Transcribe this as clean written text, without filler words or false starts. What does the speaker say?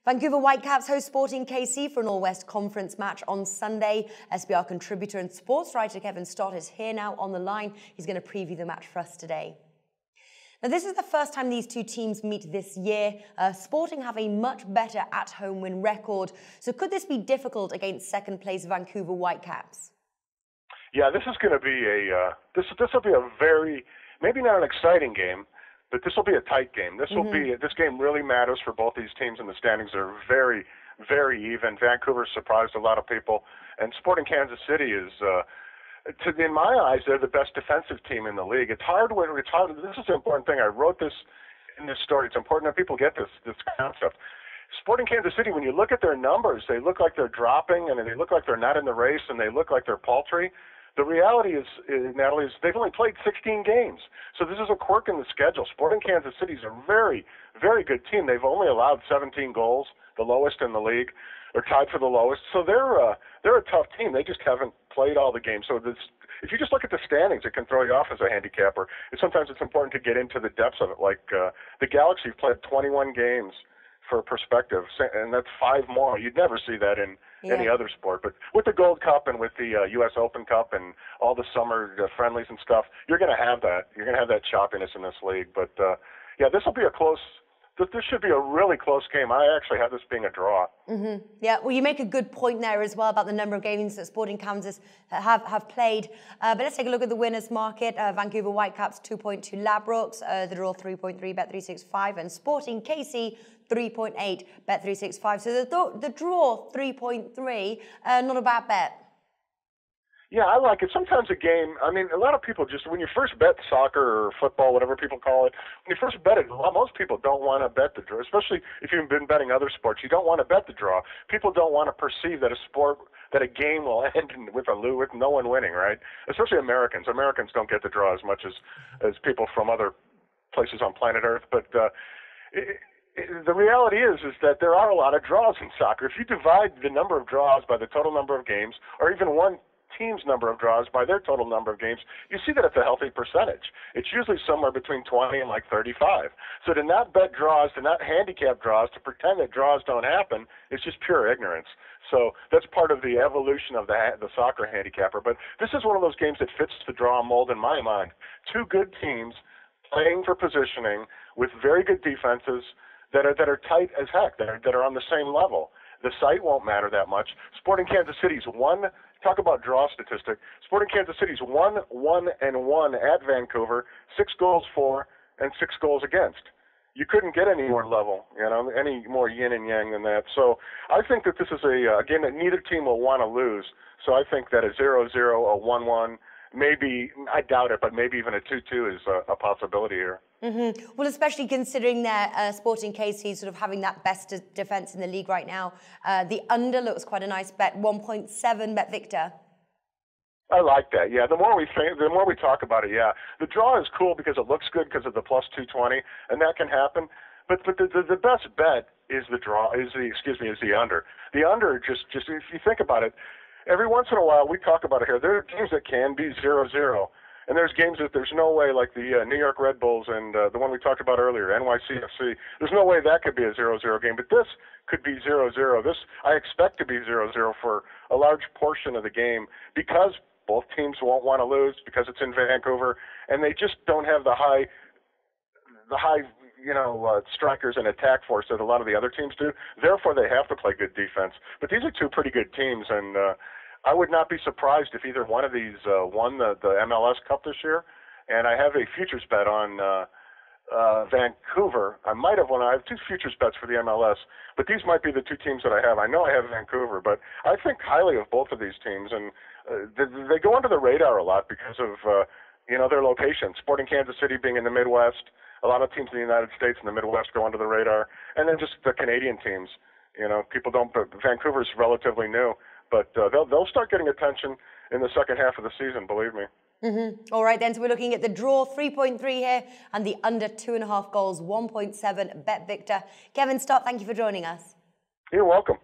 Vancouver Whitecaps host Sporting KC for an All-West Conference match on Sunday. SBR contributor and sports writer Kevin Stott is here now on the line. He's going to preview the match for us today. Now, this is the first time these two teams meet this year. Sporting have a much better at-home win record. So could this be difficult against second-place Vancouver Whitecaps? Yeah, this is going to be this will be a very, maybe not an exciting game, but this will be a tight game. This game really matters for both these teams, and the standings are very, very even. Vancouver surprised a lot of people, and Sporting Kansas City is, in my eyes, they're the best defensive team in the league. It's hard. This is an important thing. I wrote this in this story. It's important that people get this concept. Sporting Kansas City, when you look at their numbers, they look like they're dropping, and they look like they're not in the race, and they look like they're paltry. The reality is, Natalie, is they've only played 16 games. So this is a quirk in the schedule. Sporting Kansas City is a very, very good team. They've only allowed 17 goals, the lowest in the league, or tied for the lowest. So they're a tough team. They just haven't played all the games. So if you just look at the standings, it can throw you off as a handicapper. Sometimes it's important to get into the depths of it. Like the Galaxy have played 21 games for perspective, and that's 5 more. You'd never see that in any other sport. But with the Gold Cup and with the U.S. Open Cup and all the summer friendlies and stuff, you're going to have that. You're going to have that choppiness in this league. But, yeah, this will be this should be a really close game. I actually have this being a draw. Mm-hmm. Yeah, well, you make a good point there as well about the number of games that Sporting Kansas have played. But let's take a look at the winners market. Vancouver Whitecaps 2.2 Ladbrokes, the draw 3.3 Bet365, and Sporting KC 3.8 Bet365. So the draw 3.3, not a bad bet. Yeah, I like it. Sometimes a game, I mean, a lot of people just, when you first bet soccer or football, whatever people call it, when you first bet it, most people don't want to bet the draw, especially if you've been betting other sports. You don't want to bet the draw. People don't want to perceive that a game will end with no one winning, right? Especially Americans. Americans don't get the draw as much as people from other places on planet Earth. But the reality is that there are a lot of draws in soccer. If you divide the number of draws by the total number of games, or even one team's number of draws by their total number of games, you see that it's a healthy percentage. It's usually somewhere between 20 and like 35. So to not bet draws, to not handicap draws, to pretend that draws don't happen, it's just pure ignorance. So that's part of the evolution of the soccer handicapper. But this is one of those games that fits the draw mold in my mind. Two good teams playing for positioning with very good defenses that are tight as heck, that are on the same level. The site won't matter that much. Sporting Kansas City's talk about draw statistic. Sporting Kansas City's 1-1-1 at Vancouver, 6 goals for and 6 goals against. You couldn't get any more level, any more yin and yang than that. So I think that this is a game that neither team will want to lose. So I think that a 0-0, a 1-1, maybe, I doubt it, but maybe even a 2-2 is a possibility here. Mm-hmm. Well, especially considering that Sporting KC sort of having that best defense in the league right now. The under looks quite a nice bet, 1.7 Bet Victor. I like that. Yeah, the more we talk about it, yeah. The draw is cool because it looks good because of the plus 220, and that can happen. But the best bet is the under. The under just if you think about it, every once in a while we talk about it here. There are games that can be 0-0. And there's games that there's no way, like the New York Red Bulls and the one we talked about earlier, NYCFC, there's no way that could be a 0-0 game. But this could be 0-0. This, I expect to be 0-0 for a large portion of the game because both teams won't want to lose because it's in Vancouver, and they just don't have the high strikers and attack force that a lot of the other teams do. Therefore, they have to play good defense. But these are two pretty good teams, and I would not be surprised if either one of these won the MLS Cup this year. And I have a futures bet on Vancouver. I might have one. I have 2 futures bets for the MLS, but these might be the 2 teams that I have. I know I have Vancouver, but I think highly of both of these teams, and they go under the radar a lot because of their location. Sporting Kansas City being in the Midwest, a lot of teams in the United States in the Midwest go under the radar, and then just the Canadian teams. People don't. Vancouver's relatively new. But they'll start getting attention in the second half of the season, believe me. Mm-hmm. All right, then. So we're looking at the draw 3.3 here and the under 2.5 goals, 1.7 Bet Victor. Kevin Stott, thank you for joining us. You're welcome.